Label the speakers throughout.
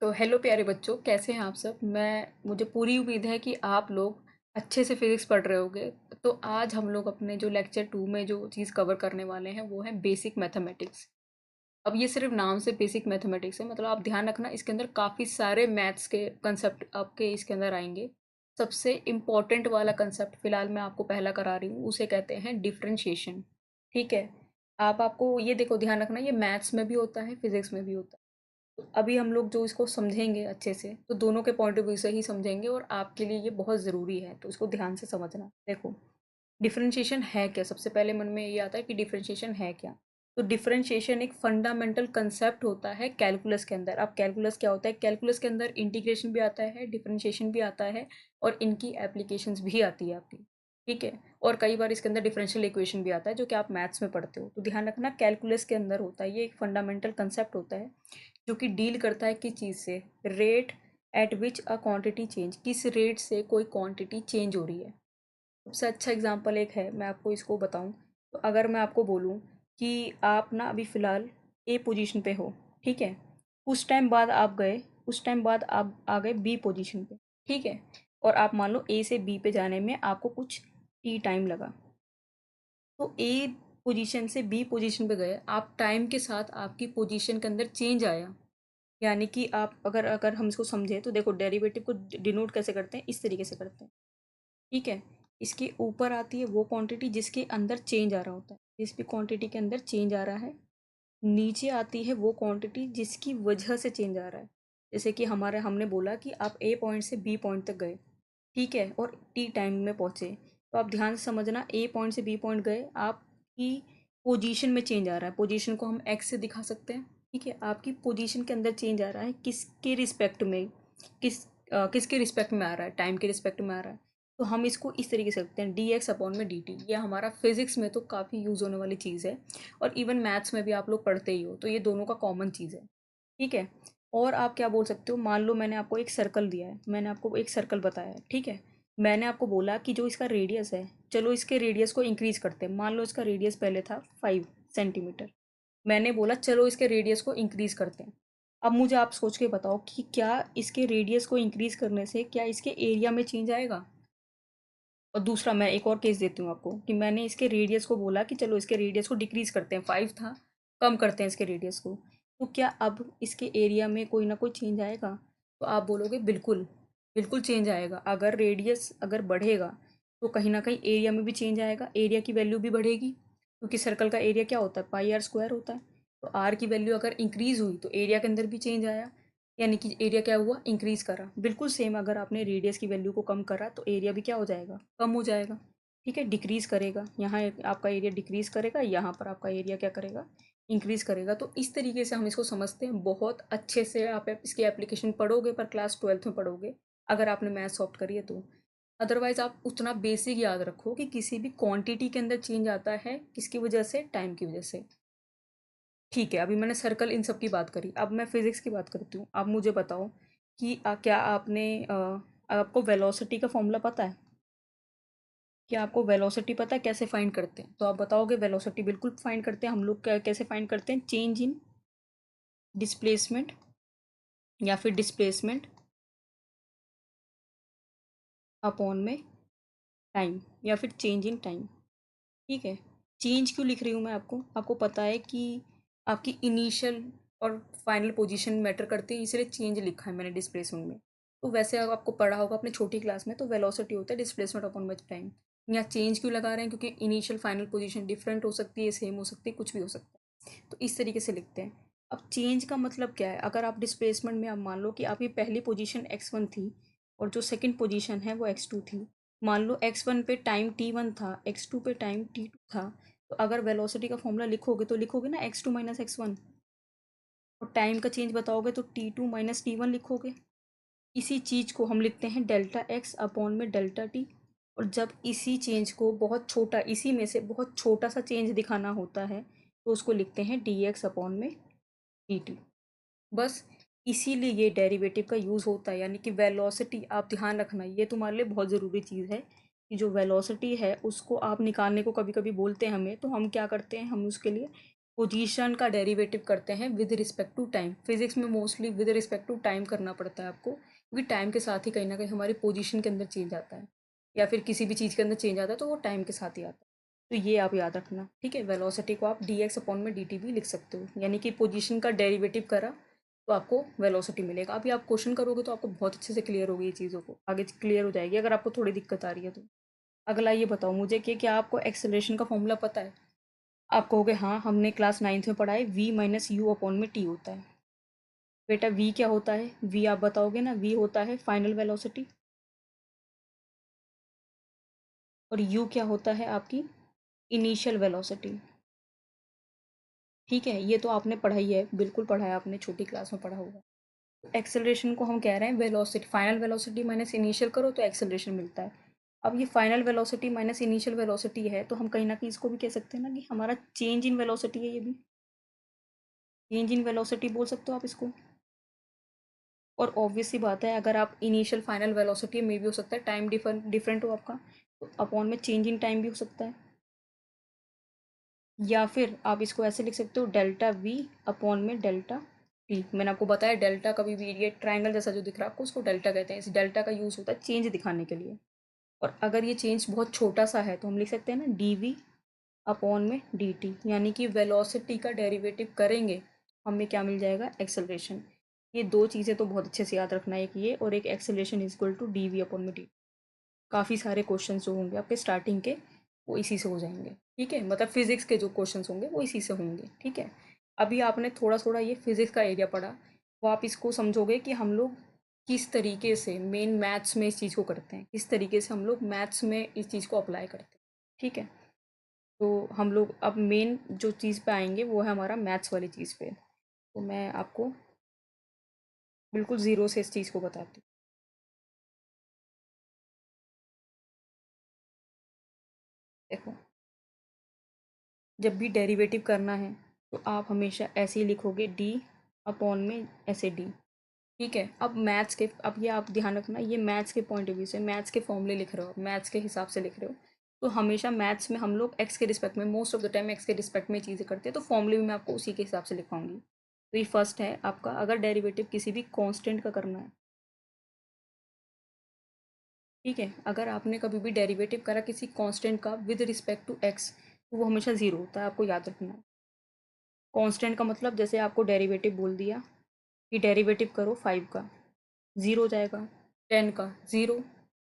Speaker 1: तो हेलो प्यारे बच्चों, कैसे हैं आप सब। मुझे पूरी उम्मीद है कि आप लोग अच्छे से फिज़िक्स पढ़ रहे होंगे। तो आज हम लोग अपने जो लेक्चर 2 में जो चीज़ कवर करने वाले हैं वो है बेसिक मैथमेटिक्स। अब ये सिर्फ नाम से बेसिक मैथमेटिक्स है, मतलब आप ध्यान रखना इसके अंदर काफ़ी सारे मैथ्स के कंसेप्ट आपके इसके अंदर आएंगे। सबसे इम्पॉर्टेंट वाला कंसेप्ट फिलहाल मैं आपको पहला करा रही हूँ, उसे कहते हैं डिफरेंशिएशन। ठीक है। आपको ये देखो, ध्यान रखना ये मैथ्स में भी होता है, फिजिक्स में भी होता है। अभी हम लोग जो इसको समझेंगे अच्छे से, तो दोनों के पॉइंट ऑफ व्यू से ही समझेंगे और आपके लिए ये बहुत ज़रूरी है, तो इसको ध्यान से समझना। देखो, डिफरेंशिएशन है क्या। सबसे पहले मन में ये आता है कि डिफरेंशिएशन है क्या। तो डिफरेंशिएशन एक फंडामेंटल कंसेप्ट होता है कैलकुलस के अंदर। अब कैलकुलस क्या होता है, कैलकुलस के अंदर इंटीग्रेशन भी आता है, डिफरेंशिएशन भी आता है और इनकी एप्लीकेशंस भी आती है आपकी। ठीक है। और कई बार इसके अंदर डिफरेंशियल इक्वेशन भी आता है जो कि आप मैथ्स में पढ़ते हो। तो ध्यान रखना कैलकुलस के अंदर होता है, ये एक फंडामेंटल कंसेप्ट होता है जो कि डील करता है किस चीज़ से, rate at which a quantity change, किस रेट से कोई क्वांटिटी चेंज हो रही है। सबसे अच्छा एग्जांपल एक है, मैं आपको इसको बताऊं। तो अगर मैं आपको बोलूं कि आप ना अभी फ़िलहाल ए पोजीशन पे हो, ठीक है। कुछ टाइम बाद आप गए, कुछ टाइम बाद आप आ गए बी पोजीशन पे, ठीक है। और आप मान लो ए से बी पे जाने में आपको कुछ टी टाइम लगा। तो ए पोजीशन से बी पोजीशन पे गए, आप टाइम के साथ आपकी पोजीशन के अंदर चेंज आया। यानी कि आप अगर अगर हम इसको समझें तो देखो, डेरिवेटिव को डिनोट कैसे करते हैं, इस तरीके से करते हैं। ठीक है। इसके ऊपर आती है वो क्वांटिटी जिसके अंदर चेंज आ रहा होता है, जिस भी क्वांटिटी के अंदर चेंज आ रहा है। नीचे आती है वो क्वांटिटी जिसकी वजह से चेंज आ रहा है। जैसे कि हमारे हमने बोला कि आप ए पॉइंट से बी पॉइंट तक गए, ठीक है, और टी टाइम में पहुंचे। तो आप ध्यान से समझना, ए पॉइंट से बी पॉइंट गए, आपकी पोजीशन में चेंज आ रहा है। पोजीशन को हम एक्स से दिखा सकते हैं। ठीक है, आपकी पोजीशन के अंदर चेंज आ रहा है, किसके रिस्पेक्ट में, किसके रिस्पेक्ट में आ रहा है, टाइम के रिस्पेक्ट में आ रहा है। तो हम इसको इस तरीके से रखते हैं, डी एक्स अपॉन में डी टी। ये हमारा फिजिक्स में तो काफ़ी यूज़ होने वाली चीज़ है और इवन मैथ्स में भी आप लोग पढ़ते ही हो, तो ये दोनों का कॉमन चीज़ है। ठीक है। और आप क्या बोल सकते हो, मान लो मैंने आपको एक सर्कल दिया है, मैंने आपको एक सर्कल बताया है, ठीक है। मैंने आपको बोला कि जो इसका रेडियस है, चलो इसके रेडियस को इंक्रीज करते हैं। मान लो इसका रेडियस पहले था 5 सेंटीमीटर। मैंने बोला चलो इसके रेडियस को इंक्रीज करते हैं। अब मुझे आप सोच के बताओ कि क्या इसके रेडियस को इंक्रीज करने से क्या इसके एरिया में चेंज आएगा। और दूसरा मैं एक और केस देती हूँ आपको कि मैंने इसके रेडियस को बोला कि चलो इसके रेडियस को डिक्रीज करते हैं, 5 था, कम करते हैं इसके रेडियस को। तो क्या अब इसके एरिया में कोई ना कोई चेंज आएगा। तो आप बोलोगे बिल्कुल, बिल्कुल चेंज आएगा। अगर रेडियस अगर बढ़ेगा तो कहीं ना कहीं एरिया में भी चेंज आएगा, एरिया की वैल्यू भी बढ़ेगी, क्योंकि सर्कल का एरिया क्या होता है, पाई आर स्क्वायर होता है। तो आर की वैल्यू अगर इंक्रीज हुई तो एरिया के अंदर भी चेंज आया, यानी कि एरिया क्या हुआ, इंक्रीज करा। बिल्कुल सेम, अगर आपने रेडियस की वैल्यू को कम करा तो एरिया भी क्या हो जाएगा, कम हो जाएगा। ठीक है, डिक्रीज करेगा, यहाँ आपका एरिया डिक्रीज करेगा, यहाँ पर आपका एरिया क्या करेगा, इंक्रीज करेगा। तो इस तरीके से हम इसको समझते हैं। बहुत अच्छे से आप इसकी एप्लीकेशन पढ़ोगे पर क्लास 12th में पढ़ोगे, अगर आपने मैथ सॉल्व करी है तो। अदरवाइज आप उतना बेसिक याद रखो कि किसी भी क्वांटिटी के अंदर चेंज आता है, किसकी वजह से, टाइम की वजह से। ठीक है, अभी मैंने सर्कल इन सब की बात करी, अब मैं फिजिक्स की बात करती हूँ। अब मुझे बताओ कि क्या आपको वेलोसिटी का फॉर्मूला पता है। क्या आपको वेलोसिटी पता है कैसे फाइंड करते हैं। तो आप बताओगे वेलोसिटी बिल्कुल फाइंड करते हैं हम लोग। कैसे फाइंड करते हैं, चेंज इन डिस्प्लेसमेंट, या फिर डिस्प्लेसमेंट अपॉन में टाइम, या फिर चेंज इन टाइम। ठीक है। चेंज क्यों लिख रही हूँ मैं, आपको पता है कि आपकी इनिशियल और फाइनल पोजीशन मैटर करती है, इसलिए चेंज लिखा है मैंने डिस्प्लेसमेंट में। तो वैसे अगर आपको पढ़ा होगा अपने छोटी क्लास में, तो वेलोसिटी होता है डिस्प्लेसमेंट अपॉन में टाइम। यहाँ चेंज क्यों लगा रहे हैं, क्योंकि इनिशियल फाइनल पोजीशन डिफरेंट हो सकती है, सेम हो सकती है, कुछ भी हो सकता है। तो इस तरीके से लिखते हैं। अब चेंज का मतलब क्या है, अगर आप डिस्प्लेसमेंट में, आप मान लो कि आपकी पहली पोजीशन x1 थी और जो सेकंड पोजीशन है वो x2 थी। मान लो x1 पे टाइम t1 था, x2 पे टाइम t2 था। तो अगर वेलोसिटी का फॉर्मूला लिखोगे तो लिखोगे ना x2 माइनस x1, और टाइम का चेंज बताओगे तो t2 माइनस t1 लिखोगे। इसी चीज़ को हम लिखते हैं डेल्टा x अपॉन में डेल्टा टी। और जब इसी चेंज को बहुत छोटा, इसी में से बहुत छोटा सा चेंज दिखाना होता है, तो उसको लिखते हैं डी एक्स अपॉन में डी टी। बस इसीलिए ये डेरिवेटिव का यूज़ होता है। यानी कि वेलोसिटी, आप ध्यान रखना, ये तुम्हारे लिए बहुत ज़रूरी चीज़ है कि जो वेलोसिटी है उसको आप निकालने को कभी कभी बोलते हैं हमें, तो हम क्या करते हैं, हम उसके लिए पोजीशन का डेरिवेटिव करते हैं with respect to time. Physics में mostly with respect to time करना पड़ता है आपको, क्योंकि टाइम के साथ ही कहीं ना कहीं हमारी पोजीशन के अंदर चेंज आता है, या फिर किसी भी चीज़ के अंदर चेंज आता है तो वो टाइम के साथ ही आता है। तो ये आप याद रखना, ठीक है। वेलोसिटी को आप डी एक्स अपॉन में डी टी भी लिख सकते हो, यानी कि पोजीशन का डेरिवेटिव करा तो आपको वेलोसिटी मिलेगा। अभी आप क्वेश्चन करोगे तो आपको बहुत अच्छे से क्लियर होगी, ये चीज़ों को आगे क्लियर हो जाएगी अगर आपको थोड़ी दिक्कत आ रही है तो। अगला ये बताओ मुझे कि क्या आपको एक्सेलरेशन का फॉर्मूला पता है? आप कहोगे हाँ हमने क्लास नाइन्थ में पढ़ा है, वी माइनस यू अपॉन में टी होता है। बेटा वी क्या होता है? वी आप बताओगे ना, वी होता है फाइनल वेलोसिटी, और यू क्या होता है? आपकी इनिशियल वेलोसिटी। ठीक है, ये तो आपने पढ़ा ही है, बिल्कुल पढ़ा है आपने, छोटी क्लास में पढ़ा होगा। एक्सेलरेशन को हम कह रहे हैं velocity, final velocity minus initial करो तो एक्सेलरेशन मिलता है। अब ये final velocity minus initial velocity है, तो हम कहीं ना कहीं इसको भी कह सकते हैं ना कि हमारा चेंज इन वेलोसिटी है, ये भी चेंज इन वेलोसिटी बोल सकते हो आप इसको। और ऑब्वियस सी बात है, अगर आप इनिशियल फाइनल वेलोसिटी में भी हो सकता है टाइम डिफरेंट हो आपका, तो अपॉन में चेंज इन टाइम भी हो सकता है। या फिर आप इसको ऐसे लिख सकते हो, डेल्टा वी अपॉन में डेल्टा टी। मैंने आपको बताया डेल्टा कभी भी, ये ट्रायंगल जैसा जो दिख रहा है आपको, उसको डेल्टा कहते हैं। इस डेल्टा का यूज़ होता है चेंज दिखाने के लिए। और अगर ये चेंज बहुत छोटा सा है तो हम लिख सकते हैं ना डी वी अपॉन में डी टी, यानी कि वेलोसिटी का डेरिवेटिव करेंगे हमें क्या मिल जाएगा? एक्सेलरेशन। ये दो चीज़ें तो बहुत अच्छे से याद रखना है, एक ये और एक acceleration is equal to D V upon में डी। काफ़ी सारे क्वेश्चन जो होंगे आपके स्टार्टिंग के, वो इसी से हो जाएंगे, ठीक है। मतलब फिजिक्स के जो क्वेश्चन होंगे वो इसी से होंगे, ठीक है। अभी आपने थोड़ा थोड़ा ये फिजिक्स का एरिया पढ़ा, तो आप इसको समझोगे कि हम लोग किस तरीके से मेन मैथ्स में इस चीज़ को करते हैं, किस तरीके से हम लोग मैथ्स में इस चीज़ को अप्लाई करते हैं, ठीक है। तो हम लोग अब मेन जो चीज़ पे आएंगे वो है हमारा मैथ्स वाली चीज़ पे। तो मैं आपको बिल्कुल ज़ीरो से इस चीज़ को बताती हूँ। देखो, जब भी डेरिवेटिव करना है तो आप हमेशा ऐसे ही लिखोगे डी अपॉन में ऐसे डी, ठीक है। अब मैथ्स के, अब ये आप ध्यान रखना, ये मैथ्स के पॉइंट ऑफ व्यू से मैथ्स के फॉर्मूले लिख रहे हो, मैथ्स के हिसाब से लिख रहे हो, तो हमेशा मैथ्स में हम लोग एक्स के रिस्पेक्ट में, most of the time x के रिस्पेक्ट में चीज़ें करते हैं, तो फॉर्मूले भी मैं आपको उसी के हिसाब से लिखवाऊंगी। तो ये फर्स्ट है आपका, अगर डेरिवेटिव किसी भी कांस्टेंट का करना है, ठीक है, अगर आपने कभी भी डेरिवेटिव करा किसी कांस्टेंट का विद रिस्पेक्ट टू एक्स, तो वो हमेशा ज़ीरो होता है, आपको याद रखना है। कांस्टेंट का मतलब जैसे आपको डेरिवेटिव बोल दिया कि डेरिवेटिव करो 5 का, ज़ीरो हो जाएगा, 10 का ज़ीरो,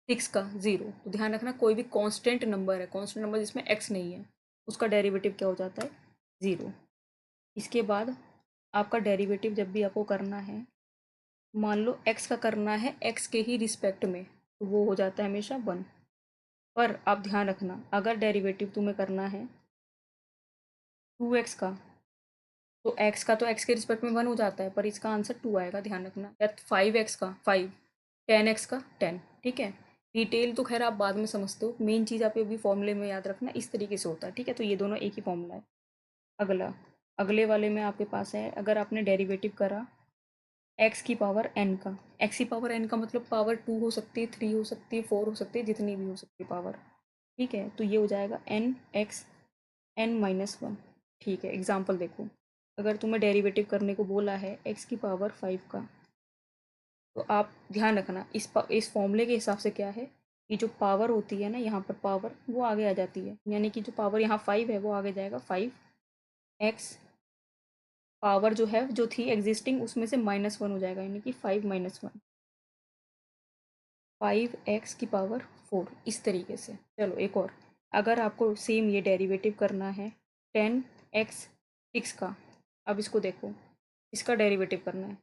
Speaker 1: 6 का ज़ीरो। तो ध्यान रखना कोई भी कांस्टेंट नंबर है, कांस्टेंट नंबर जिसमें एक्स नहीं है, उसका डेरिवेटिव क्या हो जाता है? ज़ीरो। इसके बाद आपका डेरिवेटिव जब भी आपको करना है, मान लो एक्स का करना है एक्स के ही रिस्पेक्ट में, तो वो हो जाता है हमेशा 1। पर आप ध्यान रखना, अगर डेरिवेटिव तुम्हें करना है 2x का, तो x का तो x के रिस्पेक्ट में 1 हो जाता है, पर इसका आंसर 2 आएगा, ध्यान रखना। या 5x का 5, 10x का 10, ठीक है। डिटेल तो खैर आप बाद में समझते हो, मेन चीज़ आप अभी फॉर्मूले में याद रखना, इस तरीके से होता है, ठीक है। तो ये दोनों एक ही फॉर्मूला है। अगला, अगले वाले में आपके पास है, अगर आपने डेरिवेटिव करा एक्स की पावर एन का, एक्स की पावर एन का मतलब पावर 2 हो सकती है, 3 हो सकती है, 4 हो सकती है, जितनी भी हो सकती है पावर, ठीक है। तो ये हो जाएगा N X N minus one, ठीक है। एग्जाम्पल देखो, अगर तुम्हें डेरिवेटिव करने को बोला है एक्स की पावर 5 का, तो आप ध्यान रखना इस फॉर्मूले के हिसाब से क्या है कि जो पावर होती है ना यहाँ पर, पावर वो आगे आ जाती है, यानी कि जो पावर यहाँ 5 है वो आगे जाएगा 5x, पावर जो है जो थी एग्जिस्टिंग उसमें से -1 हो जाएगा, यानी कि 5 - 1, 5x की पावर 4, इस तरीके से। चलो एक और, अगर आपको सेम ये डेरिवेटिव करना है 10x 6 का, अब इसको देखो, इसका डेरिवेटिव करना है,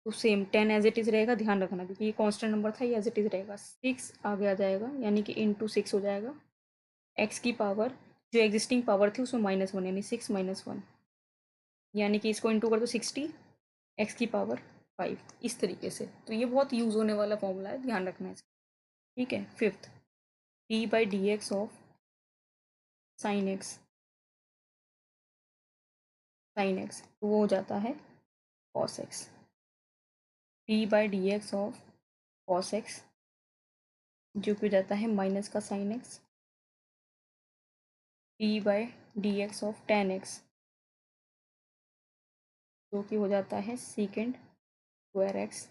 Speaker 1: तो सेम 10 एज इट इज़ रहेगा, ध्यान रखना, क्योंकि ये कांस्टेंट नंबर था, ये एज इट इज़ रहेगा, 6 आगे आ जाएगा, यानी कि इंटू 6 हो जाएगा। x की पावर जो एग्जिस्टिंग पावर थी उसमें -1, यानी 6 - 1, यानी कि इसको इंटू कर दो 60, x की पावर 5, इस तरीके से। तो ये बहुत यूज़ होने वाला फॉर्मूला है, ध्यान रखना है इसका, ठीक है। Fifth, d/dx of sine x, तो वो हो जाता है cos x. d/dx of cos x जो कि हो जाता है माइनस का sine x, d/dx of ten x जो कि हो जाता है सीकेंड स्क्वायर एक्स,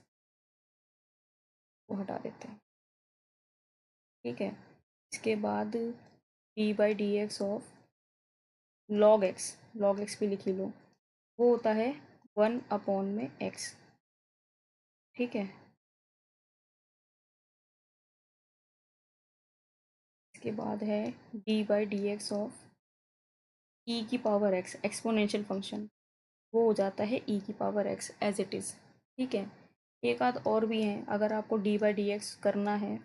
Speaker 1: को हटा देते हैं। ठीक है, इसके बाद D by D X of log x भी लिख ही लो, वो होता है 1 में एक्स। ठीक है, इसके बाद है D by D X of E की पावर एक्स, एक्सपोनेंशियल फंक्शन, वो हो जाता है ई की power X as it is. ठीक है, एक आध और भी हैं, अगर आपको डी बाई डी एक्स करना है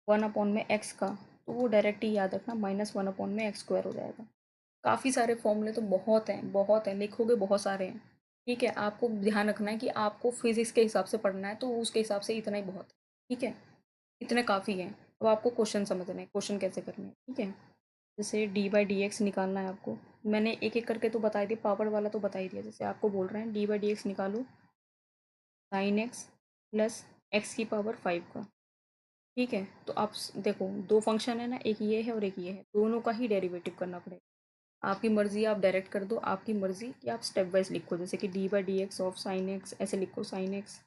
Speaker 1: 1 में एक्स का, तो वो डायरेक्ट ही याद रखना, -1 में एक्स स्क्वायर हो जाएगा। काफ़ी सारे फॉर्मूले तो बहुत हैं, लिखोगे बहुत सारे हैं। ठीक है, आपको ध्यान रखना है कि आपको फिजिक्स के हिसाब से पढ़ना है, तो उसके हिसाब से इतना ही बहुत है। ठीक है, इतने काफ़ी हैं। अब आपको क्वेश्चन समझना है, क्वेश्चन कैसे करने हैं। ठीक है, जैसे डी बाई डी एक्स निकालना है आपको, मैंने एक एक करके तो बता दिया, पावर वाला तो बता ही दिया। जैसे आपको बोल रहे हैं डी बाई डी एक्स निकालो साइन एक्स प्लस एक्स की पावर 5 का। ठीक है, तो आप देखो, दो फंक्शन है ना, एक ये है और एक ये है, दोनों का ही डेरिवेटिव करना पड़ेगा। आपकी मर्जी, आप डायरेक्ट कर दो, आपकी मर्जी कि आप स्टेप वाइज लिखो, जैसे कि D by D X of sine x, ऐसे लिखो sine x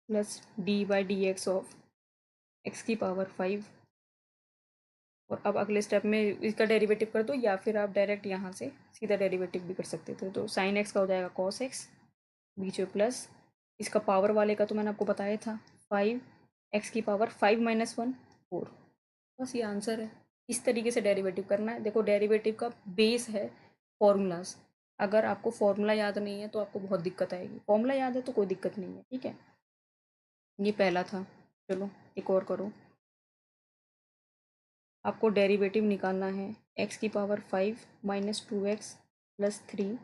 Speaker 1: plus D by D X of X की पावर 5। और अब अगले स्टेप में इसका डेरिवेटिव कर दो, या फिर आप डायरेक्ट यहाँ से सीधा डेरिवेटिव भी कर सकते थे। तो साइन एक्स का हो जाएगा कॉस एक्स, बीच में प्लस इसका पावर वाले का तो मैंने आपको बताया था 5, एक्स की पावर 5 - 1 4। बस ये आंसर है। इस तरीके से डेरिवेटिव करना है। देखो, डेरिवेटिव का बेस है फॉर्मूलाज। अगर आपको फॉर्मूला याद नहीं है तो आपको बहुत दिक्कत आएगी, फॉर्मूला याद है तो कोई दिक्कत नहीं है। ठीक है, ये पहला था। चलो एक और करो। आपको डेरिवेटिव निकालना है एक्स की पावर 5 -2x प्लस 3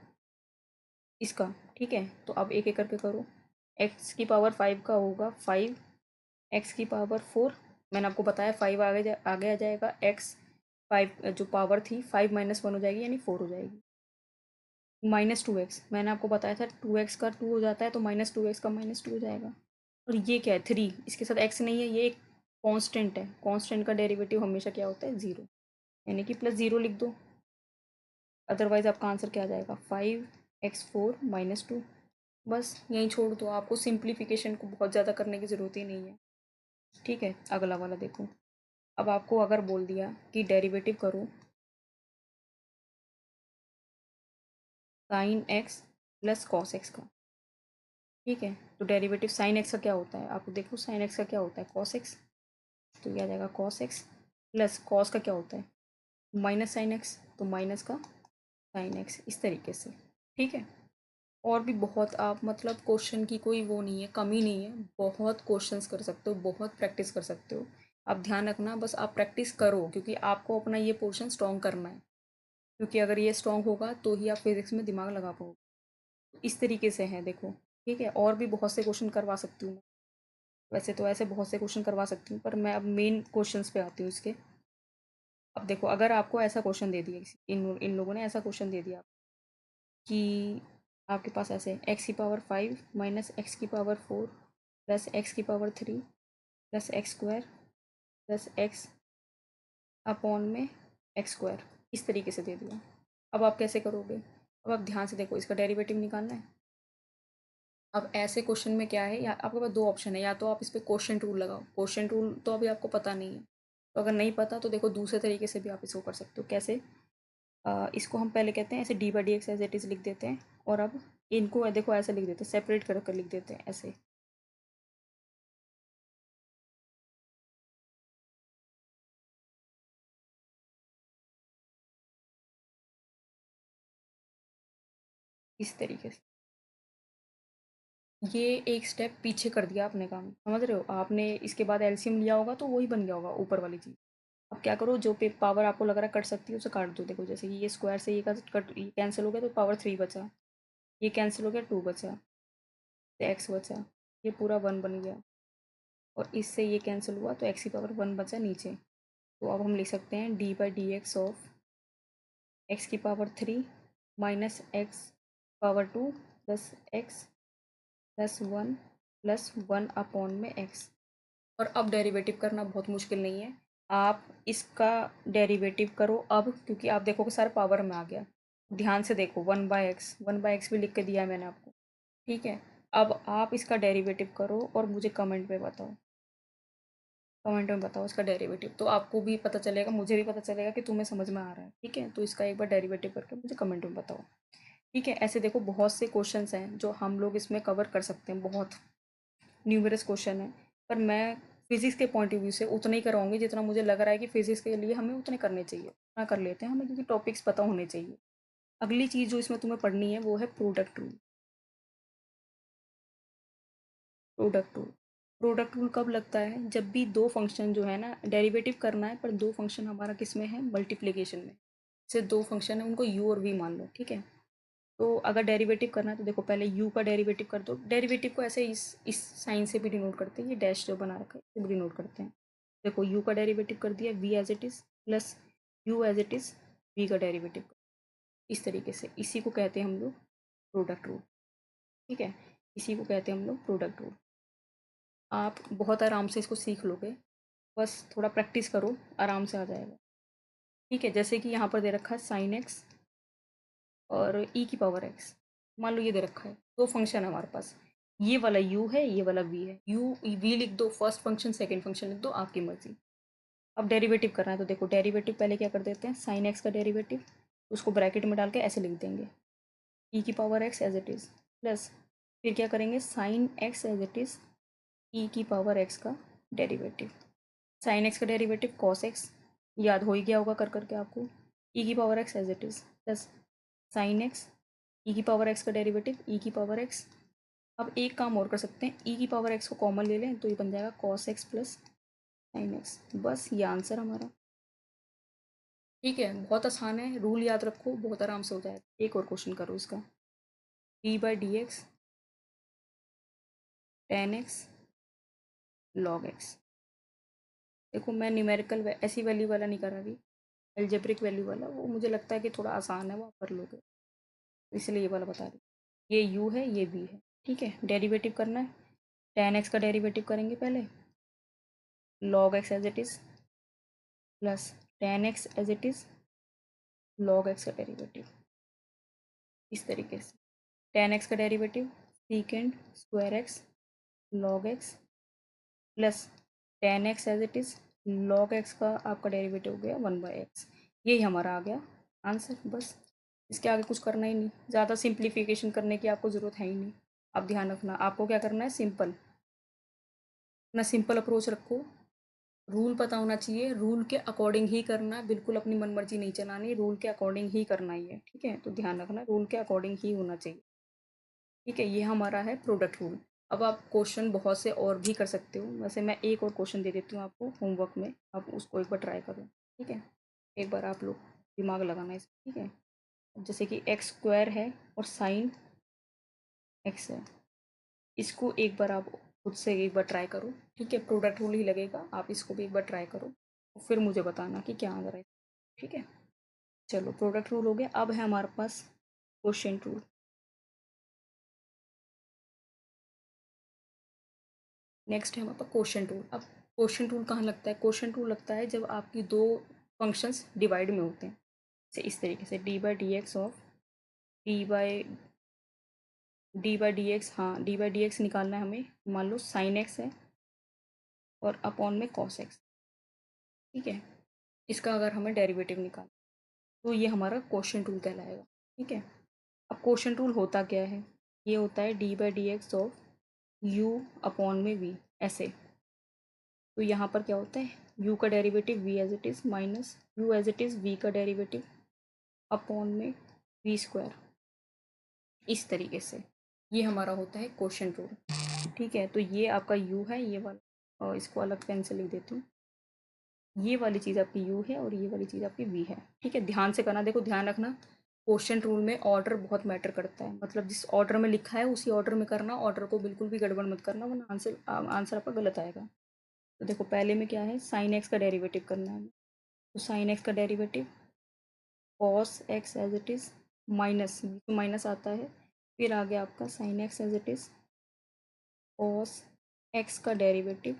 Speaker 1: इसका। ठीक है, तो अब एक एक करके करो। एक्स की पावर 5 का होगा 5, एक्स की पावर 4, मैंने आपको बताया 5 आगे आ जाएगा, एक्स 5 जो पावर थी 5 - 1 हो जाएगी, यानी 4 हो जाएगी। -2x, मैंने आपको बताया था 2x का 2 हो जाता है, तो -2x का -2 हो जाएगा। और ये क्या है 3, इसके साथ x नहीं है, ये एक कांस्टेंट है, कांस्टेंट का डेरिवेटिव हमेशा क्या होता है 0, यानी कि +0 लिख दो। अदरवाइज आपका आंसर क्या आ जाएगा 5x4 - 2। बस यहीं छोड़ दो, आपको सिंप्लीफिकेशन को बहुत ज़्यादा करने की ज़रूरत ही नहीं है। ठीक है, अगला वाला देखो। अब आपको अगर बोल दिया कि डेरिवेटिव करो sine x plus cos x का। ठीक है, तो डेरिवेटिव साइन एक्स का क्या होता है, आप देखो साइन एक्स का क्या होता है कॉस एक्स, तो ये आ जाएगा कॉस एक्स प्लस कॉस का क्या होता है माइनस साइन एक्स, तो माइनस का साइन एक्स, इस तरीके से। ठीक है, और भी बहुत आप मतलब क्वेश्चन की कोई वो नहीं है, कमी नहीं है, बहुत क्वेश्चंस कर सकते हो, बहुत प्रैक्टिस कर सकते हो। आप ध्यान रखना, बस आप प्रैक्टिस करो, क्योंकि आपको अपना ये पोर्शन स्ट्रॉन्ग करना है। क्योंकि अगर ये स्ट्रॉन्ग होगा तो ही आप फिजिक्स में दिमाग लगा पाओगे। इस तरीके से है देखो। ठीक है, और भी बहुत से क्वेश्चन करवा सकती हूँ मैं। वैसे तो ऐसे बहुत से क्वेश्चन करवा सकती हूँ, पर मैं अब मेन क्वेश्चंस पे आती हूँ इसके। अब देखो, अगर आपको ऐसा क्वेश्चन दे दिया इन इन लोगों ने ऐसा क्वेश्चन दे दिया कि आपके पास ऐसे एक्स की पावर 5 एक्स की पावर 4 प्लस एक्स की power 3 plus x square plus x में एक्स स्क्वायर, इस तरीके से दे दिया। अब आप कैसे करोगे? अब आप ध्यान से देखो, इसका डेरिवेटिव निकालना है। अब ऐसे क्वेश्चन में क्या है, या आपके पास दो ऑप्शन है, या तो आप इस पर क्वेश्चन रूल लगाओ। क्वेश्चन रूल तो अभी आपको पता नहीं है, तो अगर नहीं पता तो देखो दूसरे तरीके से भी आप इसको कर सकते हो। कैसे? इसको हम पहले कहते हैं ऐसे D by D X as it is लिख देते हैं, और अब इनको देखो ऐसे लिख देते हैं, सेपरेट कर कर लिख देते हैं ऐसे। इस तरीके से ये एक स्टेप पीछे कर दिया आपने काम, समझ रहे हो? आपने इसके बाद एलसीएम लिया होगा तो वही बन गया होगा ऊपर वाली चीज़। अब क्या करो, जो पे पावर आपको लग रहा है कट सकती है उसे काट दो। देखो, जैसे कि ये स्क्वायर से ये का कट, ये कैंसिल हो गया तो पावर 3 बचा, ये कैंसिल हो गया 2 बचा, एक्स बचा, ये पूरा 1 बन गया, और इससे ये कैंसिल हुआ तो एक्स की पावर 1 बचा नीचे। तो अब हम लिख सकते हैं D by D X of X की power 3 X power 2 plus X plus 1 plus 1 में एक्स। और अब डेरिवेटिव करना बहुत मुश्किल नहीं है, आप इसका डेरिवेटिव करो अब, क्योंकि आप देखोगे सारा पावर में आ गया। ध्यान से देखो, 1/x, 1/x भी लिख के दिया है मैंने आपको। ठीक है, अब आप इसका डेरिवेटिव करो और मुझे कमेंट में बताओ। कमेंट में बताओ इसका डेरिवेटिव, तो आपको भी पता चलेगा, मुझे भी पता चलेगा कि तुम्हें समझ में आ रहा है। ठीक है, तो इसका एक बार डेरिवेटिव करके मुझे कमेंट में बताओ। ठीक है, ऐसे देखो बहुत से क्वेश्चंस हैं जो हम लोग इसमें कवर कर सकते हैं, बहुत न्यूमरस क्वेश्चन है। पर मैं फिजिक्स के पॉइंट ऑफ व्यू से उतना ही कराऊंगी जितना मुझे लग रहा है कि फिजिक्स के लिए हमें उतने करने चाहिए, उतना कर लेते हैं हमें, क्योंकि टॉपिक्स पता होने चाहिए। अगली चीज़ जो इसमें तुम्हें पढ़नी है वो है product rule. Product rule, product rule कब लगता है? जब भी दो फंक्शन जो है ना, डेरिवेटिव करना है पर दो फंक्शन हमारा किस में है, मल्टीप्लिकेशन में। से दो फंक्शन है, उनको यू और वी मान लो। ठीक है, तो अगर डेरिवेटिव करना है तो देखो पहले u का डेरिवेटिव कर दो। डेरिवेटिव को ऐसे इस साइन से भी डिनोट करते हैं, ये डैश जो बना रखा है इसे भी डिनोट करते हैं। देखो u का डेरिवेटिव कर दिया v as it is, plus u as it is v का डेरिवेटिव। इस तरीके से इसी को कहते हैं हम लोग प्रोडक्ट रूल। ठीक है, इसी को कहते हैं हम लोग प्रोडक्ट रूल। आप बहुत आराम से इसको सीख लोगे, बस थोड़ा प्रैक्टिस करो, आराम से आ जाएगा। ठीक है, जैसे कि यहाँ पर दे रखा है साइन एक्स और ई की पावर एक्स, मान लो ये दे रखा है, दो फंक्शन है हमारे पास, ये वाला u है, ये वाला v है। u v लिख दो, फर्स्ट फंक्शन सेकंड फंक्शन लिख दो, आपकी मर्जी। अब डेरिवेटिव करना है तो देखो डेरिवेटिव पहले क्या कर देते हैं, साइन एक्स का डेरिवेटिव, उसको ब्रैकेट में डाल के ऐसे लिख देंगे, ई की power X as it is, plus फिर क्या करेंगे, sine x as it is E की पावर एक्स का डेरिवेटिव। साइन एक्स का डेरिवेटिव कॉस एक्स, याद हो ही गया होगा कर करके आपको, ई की power X as it is, plus sine X, E की पावर एक्स का डेरिवेटिव ई की पावर एक्स। अब एक काम और कर सकते हैं, ई की पावर एक्स को कॉमन ले लें तो ये बन जाएगा cos x plus sine x. बस ये आंसर हमारा। ठीक है, बहुत आसान है, रूल याद रखो, बहुत आराम से हो जाएगा। एक और क्वेश्चन करो इसका, d/dx tan x log x। देखो मैं न्यूमेरिकल ऐसी वैल्यू वाला नहीं करा रही, एल्जेब्रिक वैल्यू वाला, वो मुझे लगता है कि थोड़ा आसान है, वो आप कर लोगे, इसलिए ये वाला बता रही। ये u है, ये v है। ठीक है, डेरिवेटिव करना है, tan x का डेरिवेटिव करेंगे पहले, log x as it is, plus tan x as it is log x का डेरिवेटिव। इस तरीके से tan x का derivative secant square x log x, plus tan x as it is log x का आपका derivative हो गया 1/x। यही हमारा आ गया आंसर। बस इसके आगे कुछ करना ही नहीं, ज़्यादा सिंप्लीफिकेशन करने की आपको ज़रूरत है ही नहीं। आप ध्यान रखना, आपको क्या करना है, सिंपल, अपना सिंपल अप्रोच रखो। रूल पता होना चाहिए, रूल के अकॉर्डिंग ही करना, बिल्कुल अपनी मनमर्जी नहीं चलानी, रूल के अकॉर्डिंग ही करना ही है। ठीक है, तो ध्यान रखना रूल के अकॉर्डिंग ही होना चाहिए। ठीक है, ये हमारा है प्रोडक्ट रूल। अब आप क्वेश्चन बहुत से और भी कर सकते हो, वैसे मैं एक और क्वेश्चन दे देती हूँ आपको होमवर्क में, आप उसको एक बार ट्राई करो। ठीक है, एक बार आप लोग दिमाग लगाना इस, ठीक है। जैसे कि एक्स स्क्वायर है और साइन एक्स है, इसको एक बार आप खुद से एक बार ट्राई करो। ठीक है, प्रोडक्ट रूल ही लगेगा, आप इसको भी एक बार ट्राई करो, फिर मुझे बताना कि क्या आ रहा है। ठीक है, चलो प्रोडक्ट रूल हो गया, अब है हमारे पास क्वेश्चन रूल। नेक्स्ट है हमारे पास क्वेश्चन रूल। अब क्वेश्चन रूल कहाँ लगता है, क्वेश्चन रूल लगता है जब आपकी दो फंक्शंस डिवाइड में होते हैं, से इस तरीके से d/dx ऑफ d/dx, हाँ d/dx निकालना है हमें, मान लो साइन एक्स है और अपॉन में कॉस एक्स। ठीक है, इसका अगर हमें डेरिवेटिव निकालना तो ये हमारा क्वेश्चन रूल कहलाएगा। ठीक है, अब क्वेश्चन रूल होता क्या है, ये होता है d/dx ऑफ u अपॉन में v, ऐसे। तो यहाँ पर क्या होता है, u का derivative v as it is minus u as it is v का डेरिवेटिव अपॉन में v स्क्वायर, इस तरीके से। ये हमारा होता है क्वेश्चन रूल। ठीक है, तो ये आपका u है, ये वाला, और इसको अलग पेन से लिख देती हूँ, ये वाली चीज़ आपकी u है और ये वाली चीज़ आपकी v है। ठीक है, ध्यान से करना, देखो ध्यान रखना, क्वेश्चन रूल में ऑर्डर बहुत मैटर करता है, मतलब जिस ऑर्डर में लिखा है उसी ऑर्डर में करना, ऑर्डर को बिल्कुल भी गड़बड़ मत करना, वरना आंसर आंसर आपका गलत आएगा। तो देखो पहले में क्या है, साइन एक्स का डेरिवेटिव करना है, तो साइन एक्स का derivative cos x as it is minus, तो माइनस आता है, फिर आ गया आपका sine x as it is cos x का डेरिवेटिव,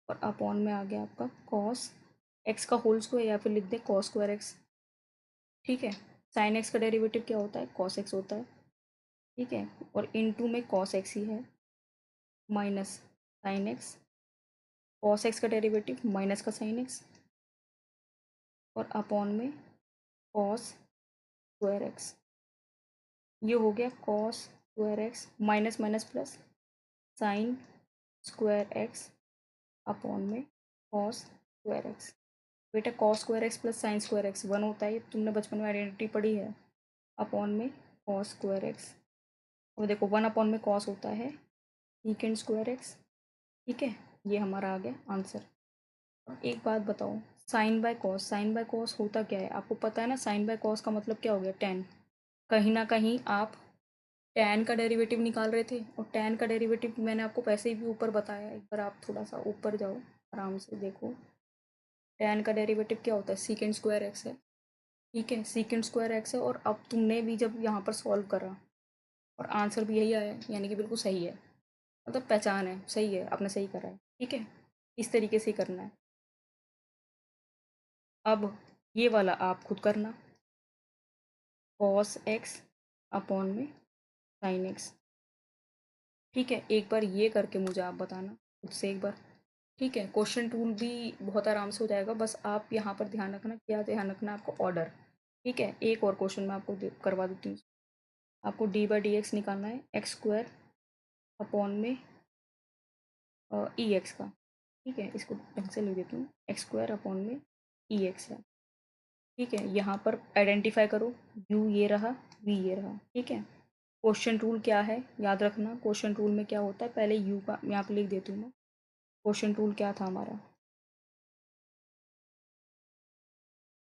Speaker 1: और अपॉन में आ गया आपका कॉस एक्स का होल स्क्वायर, या फिर लिख दे कॉस स्क्वायर एक्स। ठीक है, साइन एक्स का डेरिवेटिव क्या होता है, कॉस एक्स होता है, ठीक है। और इनटू में कॉस एक्स ही है, minus sine x, cos x का डेरिवेटिव माइनस का साइन एक्स, और अपॉन में कॉस स्क्वायर एक्स। ये हो गया cos square x minus minus plus sine square x upon में कॉस स्क्वायर एक्स। बेटा cos square x plus sine square x 1 होता है, ये तुमने बचपन में आइडेंटिटी पढ़ी है। अपॉन में कॉस स्क्वायर एक्स, और देखो 1 अपॉन में कॉस होता है सीकेंड स्क्वायर एक्स, ठीक है। ये हमारा आ गया आंसर। एक बात बताओ, sine by cos, sine by cos होता क्या है, आपको पता है ना। साइन बाय कॉस का मतलब क्या हो गया, टेन। कहीं ना कहीं आप टेन का डेरिवेटिव निकाल रहे थे, और टेन का डेरिवेटिव मैंने आपको वैसे ही भी ऊपर बताया, एक बार आप थोड़ा सा ऊपर जाओ, आराम से देखो। टेन का डेरिवेटिव क्या होता है, सीकेंड स्क्वायर एक्स है, ठीक है। सीकेंड स्क्वायर एक्स है, और अब तुमने भी जब यहाँ पर सॉल्व करा और आंसर भी यही आया, यानी कि बिल्कुल सही है, मतलब पहचान है, सही है, आपने सही करा है, ठीक है। इस तरीके से ही करना है। अब ये वाला आप खुद करना, कॉस एक्स अपॉन में साइन एक्स, ठीक है। एक बार ये करके मुझे आप बताना खुद से एक बार, ठीक है। क्वेश्चन टूल भी बहुत आराम से हो जाएगा, बस आप यहाँ पर ध्यान रखना, क्या ध्यान रखना आपको, ऑर्डर, ठीक है। एक और क्वेश्चन मैं आपको करवा देती हूँ। आपको डी बाई डी एक्स निकालना है, एक्स स्क्वायर अपॉन में ई एक्स का, ठीक है। इसको ढंग से लिख देती हूँ, एक्स स्क्वायर अपॉन में ई एक्स है, ठीक है। यहाँ पर आइडेंटिफाई करो, यू ये रहा, वी ये रहा, ठीक है। क्वेश्चन रूल क्या है याद रखना, क्वेश्चन रूल में क्या होता है, पहले यू का मैं यहाँ पे लिख देती हूँ मैं। क्वेश्चन रूल क्या था हमारा,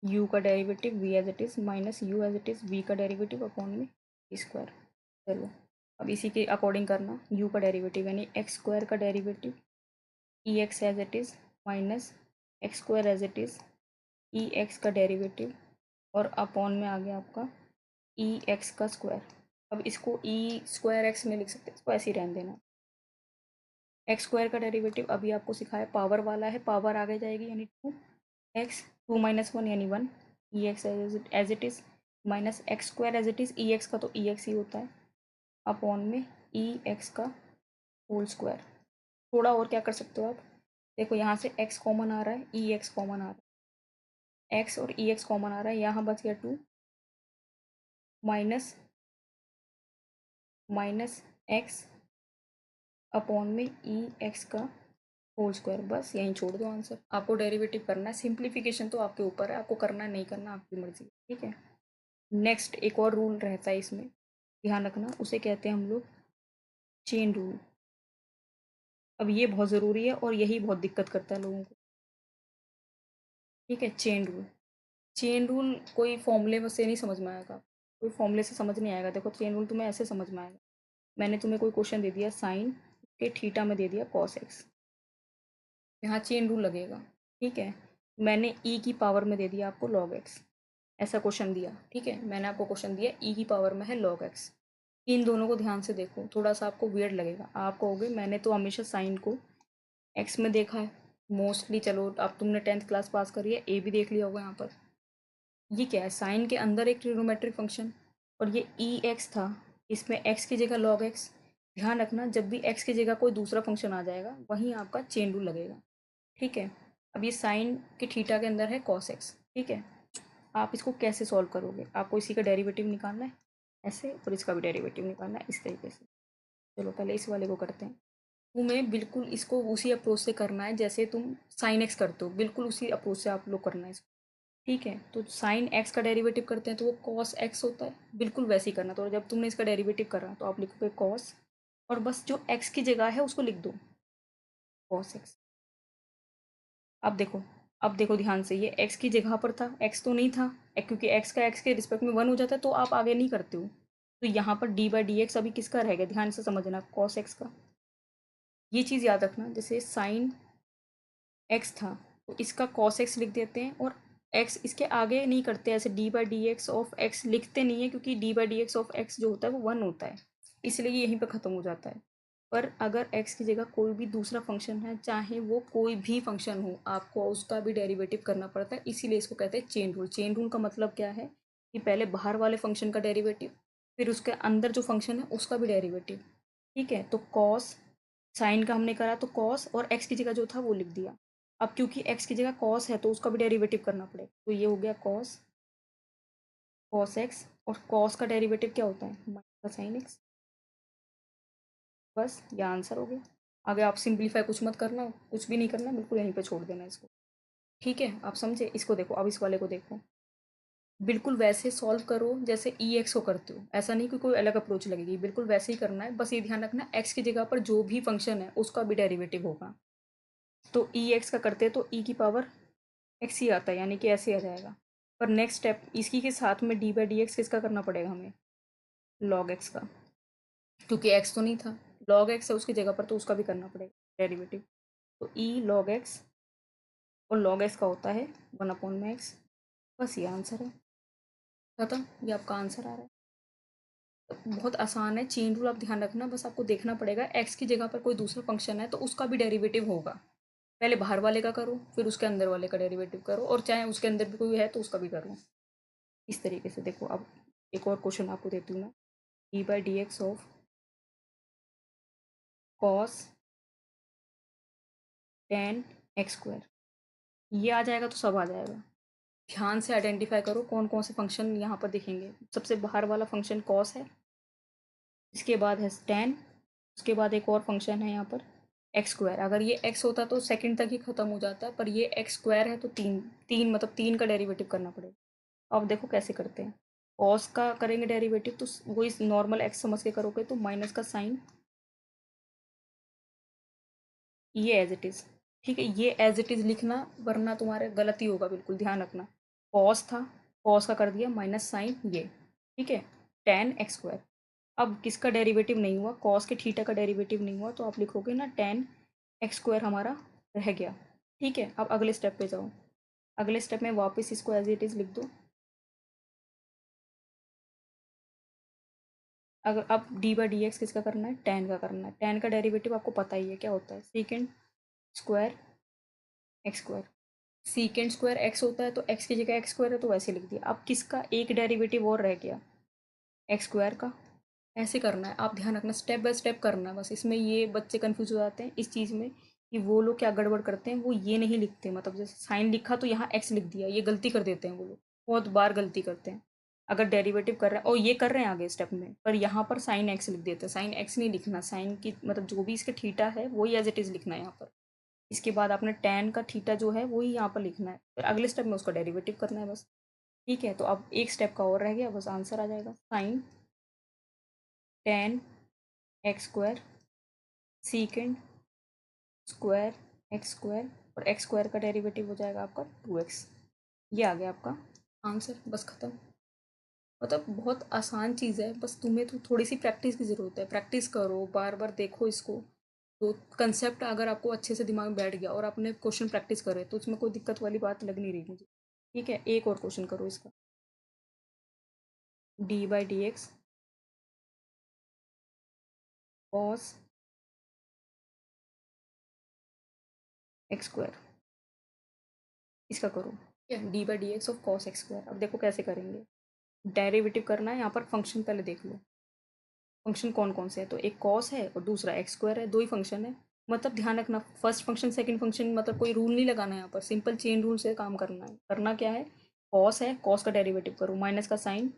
Speaker 1: यू का derivative v as it is minus u as it is v का डेरिवेटिव अपॉन में वी स्क्वायर। चलो अब इसी के अकॉर्डिंग करना, यू का डेरिवेटिव यानी एक्स स्क्वायर का derivative e x as it is minus x square as it is E x का डेरिवेटिव, और अपॉन में आ गया आपका ई एक्स का स्क्वायर। अब इसको ई स्क्वायर एक्स में लिख सकते हैं, इसको ऐसे ही रहने देना। एक्स स्क्वायर का डेरिवेटिव अभी आपको सिखाया, पावर वाला है, पावर आगे जाएगी यानी two X, two minus one यानी one, E x as it is minus x square as it is E x का तो ई एक्स ही होता है, अपॉन में ई एक्स का होल स्क्वायर। थोड़ा और क्या कर सकते हो आप, देखो यहाँ से एक्स कॉमन आ रहा है, ई एक्स कॉमन आ रहा है, एक्स और ई एक्स कॉमन आ रहा है, यहाँ बच गया two minus minus x upon में ई एक्स का होल स्क्वायर। बस यहीं छोड़ दो आंसर, आपको डेरिवेटिव करना है, सिंप्लीफिकेशन तो आपके ऊपर है, आपको करना है नहीं करना आपकी मर्जी, ठीक है। नेक्स्ट एक और रूल रहता है इसमें, ध्यान रखना, उसे कहते हैं हम लोग चेन रूल। अब ये बहुत ज़रूरी है और यही बहुत दिक्कत करता है लोगों को, ठीक है। चेन रूल, चेन रूल कोई फॉर्मूले से नहीं समझ में आएगा, कोई फॉर्मूले से समझ नहीं आएगा। देखो चेन रूल तुम्हें ऐसे समझ में आएगा, मैंने तुम्हें कोई क्वेश्चन दे दिया, साइन के थीटा में दे दिया कॉस एक्स, यहाँ चेन रूल लगेगा, ठीक है। मैंने ई की पावर में दे दिया आपको लॉग एक्स, ऐसा क्वेश्चन दिया, ठीक है। मैंने आपको क्वेश्चन दिया ई की पावर में है लॉग एक्स, इन दोनों को ध्यान से देखो, थोड़ा सा आपको वियर्ड लगेगा, आप कहोगे मैंने तो हमेशा साइन को एक्स में देखा है मोस्टली। चलो अब तुमने 10th क्लास पास करी है, ए भी देख लिया होगा यहाँ पर। ये क्या है, साइन के अंदर एक ट्रिग्नोमेट्रिक फंक्शन, और ये ई एक्स था, इसमें एक्स की जगह लॉग एक्स। ध्यान रखना जब भी एक्स की जगह कोई दूसरा फंक्शन आ जाएगा वहीं आपका चेन रूल लगेगा, ठीक है। अब ये साइन के थीटा के अंदर है कॉस एक्स, ठीक है। आप इसको कैसे सॉल्व करोगे, आपको इसी का डेरिवेटिव निकालना है ऐसे, और इसका भी डेरिवेटिव निकालना है इस तरीके से। चलो पहले इस वाले को करते हैं। तुम्हें बिल्कुल इसको उसी अप्रोच से करना है जैसे तुम साइन एक्स करते हो, बिल्कुल उसी अप्रोच से आप लोग करना है इसको, ठीक है। तो साइन एक्स का डेरिवेटिव करते हैं तो वो कॉस एक्स होता है, बिल्कुल वैसे ही करना। तो जब तुमने इसका डेरिवेटिव करा तो आप लिखोगे कॉस, और बस जो एक्स की जगह है उसको लिख दो कॉस एक्स। अब देखो ध्यान से, ये एक्स की जगह पर था, एक्स तो नहीं था, क्योंकि एक्स का एक्स के रिस्पेक्ट में वन हो जाता है तो आप आगे नहीं करते हो। तो यहाँ पर डी बाई डी एक्स अभी किसका रहेगा, ध्यान से समझना, कॉस एक्स का। ये चीज़ याद रखना, जैसे साइन एक्स था तो इसका कॉस एक्स लिख देते हैं, और एक्स इसके आगे नहीं करते, ऐसे D by D X of x लिखते नहीं है, क्योंकि D by D X of x जो होता है वो वन होता है, इसलिए यहीं पर ख़त्म हो जाता है। पर अगर एक्स की जगह कोई भी दूसरा फंक्शन है, चाहे वो कोई भी फंक्शन हो, आपको उसका भी डेरिवेटिव करना पड़ता है, इसीलिए इसको कहते हैं चेन रूल। चेन रूल का मतलब क्या है, कि पहले बाहर वाले फंक्शन का डेरिवेटिव, फिर उसके अंदर जो फंक्शन है उसका भी डेरिवेटिव। ठीक है, तो कॉस, साइन का हमने करा तो कॉस और एक्स की जगह जो था वो लिख दिया। अब क्योंकि एक्स की जगह कॉस है तो उसका भी डेरिवेटिव करना पड़ेगा, तो ये हो गया कॉस, कॉस एक्स, और कॉस का डेरिवेटिव क्या होता है, माइनस साइन एक्स। बस ये आंसर हो गया। आगे आप सिंप्लीफाई कुछ मत करना, कुछ भी नहीं करना, बिल्कुल यहीं पे छोड़ देना इसको। ठीक है, आप समझे। इसको देखो, अब इस वाले को देखो, बिल्कुल वैसे सॉल्व करो जैसे ई एक्स को करते हो, ऐसा नहीं कि कोई अलग अप्रोच लगेगी, बिल्कुल वैसे ही करना है। बस ये ध्यान रखना एक्स की जगह पर जो भी फंक्शन है उसका भी डेरिवेटिव होगा। तो ई एक्स का करते हैं तो ई की पावर एक्स ही आता है, यानी कि ऐसे आ जाएगा। पर नेक्स्ट स्टेप इसी के साथ में डी बाई डी एक्स किसका करना पड़ेगा हमें, लॉग एक्स का, क्योंकि एक्स तो नहीं था, लॉग एक्स है उसकी जगह पर, तो उसका भी करना पड़ेगा डेरिवेटिव। तो ई लॉग एक्स, और लॉग एक्स का होता है 1/x। बस ये आंसर है, खत्म। ये आपका आंसर आ रहा है। तो बहुत आसान है, चेन रूल आप ध्यान रखना, बस आपको देखना पड़ेगा एक्स की जगह पर कोई दूसरा फंक्शन है तो उसका भी डेरिवेटिव होगा। पहले बाहर वाले का करो, फिर उसके अंदर वाले का डेरिवेटिव करो, और चाहे उसके अंदर भी कोई है तो उसका भी करो। इस तरीके से देखो। अब एक और क्वेश्चन आपको देती हूँ मैं, D by D X of cos tan x square, ये आ जाएगा तो सब आ जाएगा। ध्यान से आइडेंटिफाई करो कौन कौन से फंक्शन यहाँ पर दिखेंगे। सबसे बाहर वाला फंक्शन कॉस है, इसके बाद है टेन, उसके बाद एक और फंक्शन है यहाँ पर एक्स स्क्वायर। अगर ये एक्स होता तो सेकंड तक ही खत्म हो जाता है, पर ये एक्स स्क्वायर है तो तीन, तीन मतलब तीन का डेरिवेटिव करना पड़ेगा। अब देखो कैसे करते हैं। कॉस का करेंगे डेरिवेटिव तो वही नॉर्मल एक्स समझ के करोगे, तो माइनस का साइन, ये एज इट इज़। ठीक है, ये एज इट इज़ लिखना, वरना तुम्हारे गलती होगा, बिल्कुल ध्यान रखना। कॉस था, कॉस का कर दिया माइनस साइन ये। ठीक है, टेन एक्स स्क्वायर। अब किसका डेरिवेटिव नहीं हुआ, कॉस के थीटा का डेरिवेटिव नहीं हुआ, तो आप लिखोगे ना टेन एक्स स्क्वायर हमारा रह गया। ठीक है, अब अगले स्टेप पे जाओ। अगले स्टेप में वापस इसको एज इट इज़ लिख दो। अगर अब डी बाई डी एक्स किसका करना है, टेन का करना है। टेन का डेरिवेटिव आपको पता ही है क्या होता है, सीकेंड square x square. Secant square x होता है तो एक्स की जगह एक्स स्क्वायर है तो वैसे लिख दिया। अब किसका एक डेरिवेटिव और रह गया, एक्स स्क्वायर का। ऐसे करना है, आप ध्यान रखना, स्टेप बाय स्टेप करना है। बस इसमें ये बच्चे कंफ्यूज हो जाते हैं इस चीज़ में कि वो लोग क्या गड़बड़ करते हैं, वो ये नहीं लिखते, मतलब जैसे साइन लिखा तो यहाँ एक्स लिख दिया, ये गलती कर देते हैं वो लोग, बहुत बार गलती करते हैं। अगर डेरिवेटिव कर रहे हैं और ये कर रहे हैं आगे स्टेप में, पर यहाँ पर साइन एक्स लिख देते हैं। साइन एक्स नहीं लिखना, साइन की मतलब जो भी इसके थीटा है वही एज इट इज़ लिखना है यहाँ पर। इसके बाद आपने टेन का थीटा जो है वही यहाँ पर लिखना है, फिर अगले स्टेप में उसका डेरिवेटिव करना है बस। ठीक है, तो अब एक स्टेप का और रह गया, बस आंसर आ जाएगा, sine tan x square secant square x square, और एक्स स्क्वायर का डेरिवेटिव हो जाएगा आपका 2x। ये आ गया आपका आंसर, बस खत्म। मतलब बहुत आसान चीज़ है, बस तुम्हें तो थोड़ी सी प्रैक्टिस की ज़रूरत है। प्रैक्टिस करो, बार बार देखो इसको, तो कंसेप्ट अगर आपको अच्छे से दिमाग में बैठ गया और आपने क्वेश्चन प्रैक्टिस करे तो उसमें कोई दिक्कत वाली बात लग नहीं रही मुझे। ठीक है, एक और क्वेश्चन करो इसका, D by D x cos x square, इसका करो। ठीक है, D by D X of cos x square. अब देखो कैसे करेंगे। डेरिवेटिव करना है, यहाँ पर फंक्शन पहले देख लो, फंक्शन कौन कौन से है। तो एक कॉस है और दूसरा एक्स स्क्वायर है, दो ही फंक्शन है। मतलब ध्यान रखना, फर्स्ट फंक्शन सेकंड फंक्शन, मतलब कोई रूल नहीं लगाना है यहाँ पर, सिंपल चेन रूल से काम करना है। करना क्या है, कॉस है, कॉस का डेरिवेटिव करो, माइनस का साइन,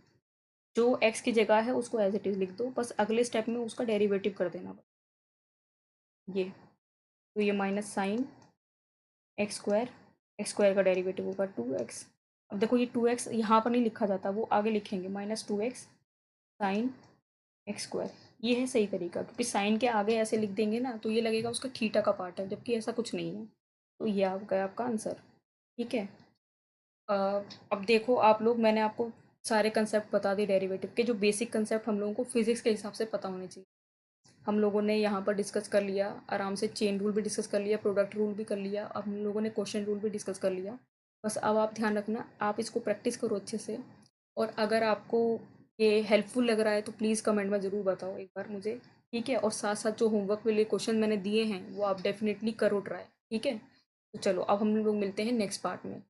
Speaker 1: जो एक्स की जगह है उसको एज इट इज लिख दो, बस अगले स्टेप में उसका डेरिवेटिव कर देना। ये तो ये माइनस साइन एक्स स्क्वायर का डेरिवेटिव होगा 2x। अब देखो ये 2x यहाँ पर नहीं लिखा जाता, वो आगे लिखेंगे, minus 2x sine x square. ये है सही तरीका, क्योंकि साइन के आगे ऐसे लिख देंगे ना तो ये लगेगा उसका थीटा का पार्ट है, जबकि ऐसा कुछ नहीं है। तो ये आपका आपका आंसर। ठीक है, अ, अब देखो आप लोग, मैंने आपको सारे कंसेप्ट बता दिए डेरिवेटिव के, जो बेसिक कंसेप्ट हम लोगों को फिजिक्स के हिसाब से पता होने चाहिए। हम लोगों ने यहाँ पर डिस्कस कर लिया आराम से, चेन रूल भी डिस्कस कर लिया, प्रोडक्ट रूल भी कर लिया, अब हम लोगों ने क्वेश्चन रूल भी डिस्कस कर लिया। बस अब आप ध्यान रखना, आप इसको प्रैक्टिस करो अच्छे से। और अगर आपको ये हेल्पफुल लग रहा है तो प्लीज़ कमेंट में ज़रूर बताओ एक बार मुझे। ठीक है, और साथ साथ जो होमवर्क वाले क्वेश्चन मैंने दिए हैं वो आप डेफिनेटली करो ट्राई। ठीक है, तो चलो अब हम लोग मिलते हैं नेक्स्ट पार्ट में।